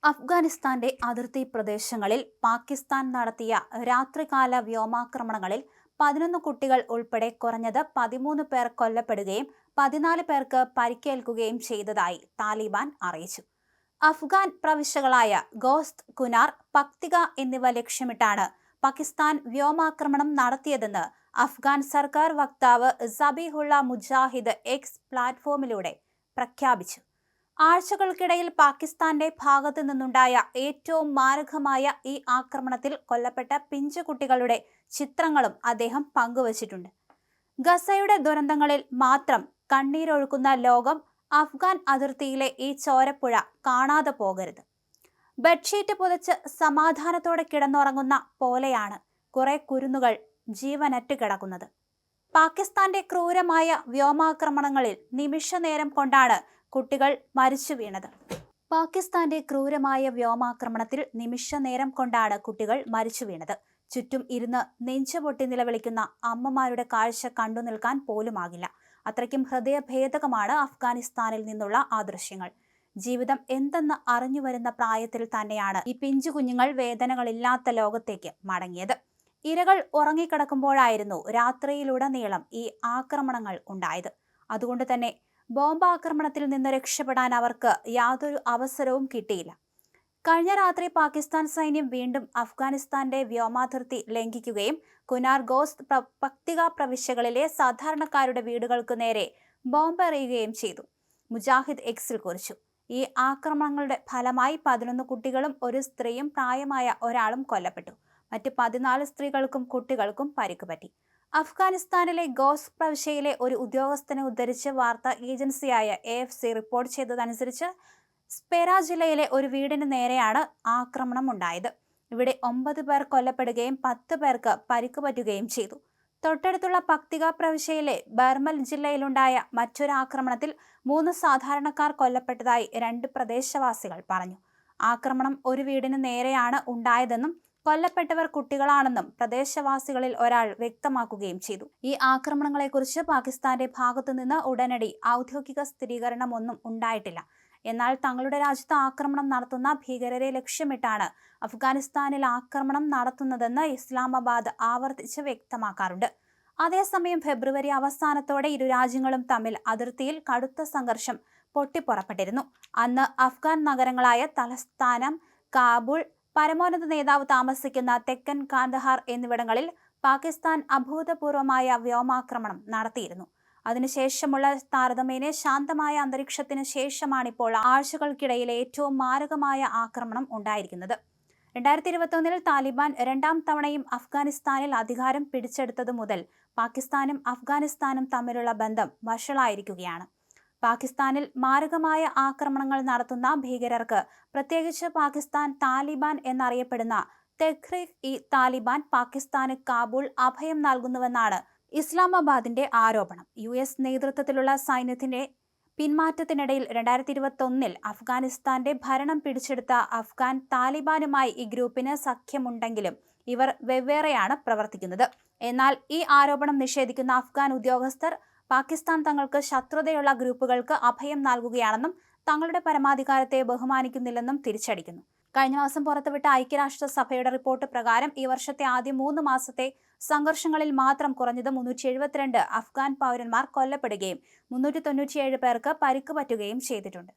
അഫ്ഗാനിസ്ഥാന്റെ അതിർത്തി പ്രദേശങ്ങളിൽ പാകിസ്ഥാൻ നടത്തിയ രാത്രികാല വ്യോമാക്രമണങ്ങളിൽ 11 കുട്ടികൾ ഉൾപ്പെടെ കുറഞ്ഞത് 13 പേർ കൊല്ലപ്പെടുകയും 14 പേർക്ക് പരിക്കേൽക്കുകയും ചെയ്തതായി താലിബാൻ അറിയിച്ചു. അഫ്ഗാൻ പ്രവിശ്യകളായ ഗോസ്ത്, കുനാർ, പക്തിക എന്നിവ ലക്ഷ്യമിട്ടാണ് പാകിസ്ഥാൻ വ്യോമാക്രമണം നടത്തിയതെന്ന് അഫ്ഗാൻ സർക്കാർ വക്താവ് സബീഹുള്ള മുജാഹിദ് എക്സ് പ്ലാറ്റ്ഫോമിലൂടെ പ്രഖ്യാപിച്ചു. ആഴ്ചകൾക്കിടയിൽ പാകിസ്ഥാന്റെ ഭാഗത്തു നിന്നുണ്ടായ ഏറ്റവും മാരകമായ ഈ ആക്രമണത്തിൽ കൊല്ലപ്പെട്ട പിഞ്ചുകുട്ടികളുടെ ചിത്രങ്ങളും അദ്ദേഹം പങ്കുവച്ചിട്ടുണ്ട്. ഗസയുടെ ദുരന്തങ്ങളിൽ മാത്രം കണ്ണീരൊഴുക്കുന്ന ലോകം അഫ്ഗാൻ അതിർത്തിയിലെ ഈ ചോരപ്പുഴ കാണാതെ പോകരുത്. ബെഡ്ഷീറ്റ് പുതച്ച് സമാധാനത്തോടെ കിടന്നുറങ്ങുന്ന പോലെയാണ് കുറെ കുരുന്നുകൾ ജീവനറ്റ് കിടക്കുന്നത്. പാകിസ്ഥാന്റെ ക്രൂരമായ വ്യോമാക്രമണങ്ങളിൽ നിമിഷനേരം കൊണ്ടാണ് കുട്ടികൾ മരിച്ചു വീണത്. പാകിസ്ഥാന്റെ ക്രൂരമായ വ്യോമാക്രമണത്തിൽ നിമിഷനേരം കൊണ്ടാണ് കുട്ടികൾ മരിച്ചു വീണത്. ചുറ്റും ഇരുന്ന് നെഞ്ചുപൊട്ടി നിലവിളിക്കുന്ന അമ്മമാരുടെ കാഴ്ച കണ്ടു നിൽക്കാൻ പോലുമാകില്ല. അത്രയ്ക്കും ഹൃദയഭേദകമാണ് അഫ്ഗാനിസ്ഥാനിൽ നിന്നുള്ള ആ ദൃശ്യങ്ങൾ. ജീവിതം എന്തെന്ന് അറിഞ്ഞു വരുന്ന പ്രായത്തിൽ തന്നെയാണ് ഈ പിഞ്ചു കുഞ്ഞുങ്ങൾ വേദനകളില്ലാത്ത ലോകത്തേക്ക് മടങ്ങിയത്. ഇരകൾ ഉറങ്ങിക്കിടക്കുമ്പോഴായിരുന്നു രാത്രിയിലുടനീളം ഈ ആക്രമണങ്ങൾ ഉണ്ടായത്. അതുകൊണ്ട് തന്നെ ബോംബാക്രമണത്തിൽ നിന്ന് രക്ഷപ്പെടാൻ അവർക്ക് യാതൊരു അവസരവും കിട്ടിയില്ല. കഴിഞ്ഞ രാത്രി പാകിസ്ഥാൻ സൈന്യം വീണ്ടും അഫ്ഗാനിസ്ഥാന്റെ വ്യോമാതിർത്തി ലംഘിക്കുകയും കുനാർ, ഗോസ്ത്, പക്തിക പ്രവിശ്യകളിലെ സാധാരണക്കാരുടെ വീടുകൾക്ക് നേരെ ബോംബെറിയുകയും ചെയ്തു. മുജാഹിദ് എക്സിൽ കുറിച്ചു. ഈ ആക്രമണങ്ങളുടെ ഫലമായി 11 കുട്ടികളും ഒരു സ്ത്രീയും പ്രായമായ ഒരാളും കൊല്ലപ്പെട്ടു. മറ്റ് 14 സ്ത്രീകൾക്കും കുട്ടികൾക്കും പരിക്കുപറ്റി. അഫ്ഗാനിസ്ഥാനിലെ ഗോസ് പ്രവിശ്യയിലെ ഒരു ഉദ്യോഗസ്ഥനെ ഉദ്ധരിച്ച് വാർത്താ ഏജൻസിയായ AFC റിപ്പോർട്ട് ചെയ്തതനുസരിച്ച് സ്പെറ ജില്ലയിലെ ഒരു വീടിന് നേരെയാണ് ആക്രമണം ഉണ്ടായത്. ഇവിടെ 9 പേർ കൊല്ലപ്പെടുകയും 10 പേർക്ക് പരിക്കുപറ്റുകയും ചെയ്തു. തൊട്ടടുത്തുള്ള പക്തിക പ്രവിശ്യയിലെ ബർമൽ ജില്ലയിലുണ്ടായ മറ്റൊരു ആക്രമണത്തിൽ 3 സാധാരണക്കാർ കൊല്ലപ്പെട്ടതായി 2 പ്രദേശവാസികൾ പറഞ്ഞു. ആക്രമണം ഒരു വീടിന് നേരെയാണ് ഉണ്ടായതെന്നും കൊല്ലപ്പെട്ടവർ കുട്ടികളാണെന്നും പ്രദേശവാസികളിൽ ഒരാൾ വ്യക്തമാക്കുകയും ചെയ്തു. ഈ ആക്രമണങ്ങളെക്കുറിച്ച് പാകിസ്ഥാന്റെ ഭാഗത്തുനിന്ന് ഉടനടി ഔദ്യോഗിക സ്ഥിരീകരണമൊന്നും ഉണ്ടായിട്ടില്ല. എന്നാൽ തങ്ങളുടെ രാജ്യത്ത് ആക്രമണം നടത്തുന്ന ഭീകരരെ ലക്ഷ്യമിട്ടാണ് അഫ്ഗാനിസ്ഥാനിൽ ആക്രമണം നടത്തുന്നതെന്ന് ഇസ്ലാമാബാദ് ആവർത്തിച്ച് വ്യക്തമാക്കാറുണ്ട്. അതേസമയം ഫെബ്രുവരി അവസാനത്തോടെ ഇരു രാജ്യങ്ങളും തമ്മിൽ അതിർത്തിയിൽ കടുത്ത സംഘർഷം പൊട്ടിപ്പുറപ്പെട്ടിരുന്നു. അന്ന് അഫ്ഗാൻ നഗരങ്ങളായ തലസ്ഥാനം കാബൂൾ, പരമോന്നത നേതാവ് താമസിക്കുന്ന തെക്കൻ കാന്ദഹാർ എന്നിവിടങ്ങളിൽ പാകിസ്ഥാൻ അഭൂതപൂർവമായ വ്യോമാക്രമണം നടത്തിയിരുന്നു. അതിനുശേഷമുള്ള താരതമ്യേന ശാന്തമായ അന്തരീക്ഷത്തിന് ശേഷമാണിപ്പോൾ ആഴ്ചകൾക്കിടയിൽ ഏറ്റവും മാരകമായ ആക്രമണം ഉണ്ടായിരിക്കുന്നത്. 2021 താലിബാൻ 2ാം തവണയും അഫ്ഗാനിസ്ഥാനിൽ അധികാരം പിടിച്ചെടുത്തതു മുതൽ പാകിസ്ഥാനും അഫ്ഗാനിസ്ഥാനും തമ്മിലുള്ള ബന്ധം വഷളായിരിക്കുകയാണ്. പാകിസ്ഥാനിൽ മാരകമായ ആക്രമണങ്ങൾ നടത്തുന്ന ഭീകരർക്ക്, പ്രത്യേകിച്ച് പാകിസ്ഥാൻ താലിബാൻ എന്നറിയപ്പെടുന്ന തെഹ്രീക്ക്-ഇ-താലിബാൻ പാകിസ്ഥാന് കാബൂൾ അഭയം നൽകുന്നുവെന്നാണ് ഇസ്ലാമാബാദിന്റെ ആരോപണം. US നേതൃത്വത്തിലുള്ള സൈന്യത്തിന്റെ പിന്മാറ്റത്തിനിടയിൽ 2021 അഫ്ഗാനിസ്ഥാന്റെ ഭരണം പിടിച്ചെടുത്ത അഫ്ഗാൻ താലിബാനുമായി ഈ ഗ്രൂപ്പിന് സഖ്യമുണ്ടെങ്കിലും ഇവർ വെവ്വേറെയാണ് പ്രവർത്തിക്കുന്നത്. എന്നാൽ ഈ ആരോപണം നിഷേധിക്കുന്ന അഫ്ഗാൻ ഉദ്യോഗസ്ഥർ പാകിസ്ഥാൻ തങ്ങൾക്ക് ശത്രുതയുള്ള ഗ്രൂപ്പുകൾക്ക് അഭയം നൽകുകയാണെന്നും തങ്ങളുടെ പരമാധികാരത്തെ ബഹുമാനിക്കുന്നില്ലെന്നും തിരിച്ചടിക്കുന്നു. കഴിഞ്ഞ മാസം പുറത്തുവിട്ട ഐക്യരാഷ്ട്രസഭയുടെ റിപ്പോർട്ട് പ്രകാരം ഈ വർഷത്തെ ആദ്യ 3 മാസത്തെ സംഘർഷങ്ങളിൽ മാത്രം കുറഞ്ഞത് 372 അഫ്ഗാൻ പൗരന്മാർ കൊല്ലപ്പെടുകയും 397 പേർക്ക് പരിക്കുപറ്റുകയും ചെയ്തിട്ടുണ്ട്.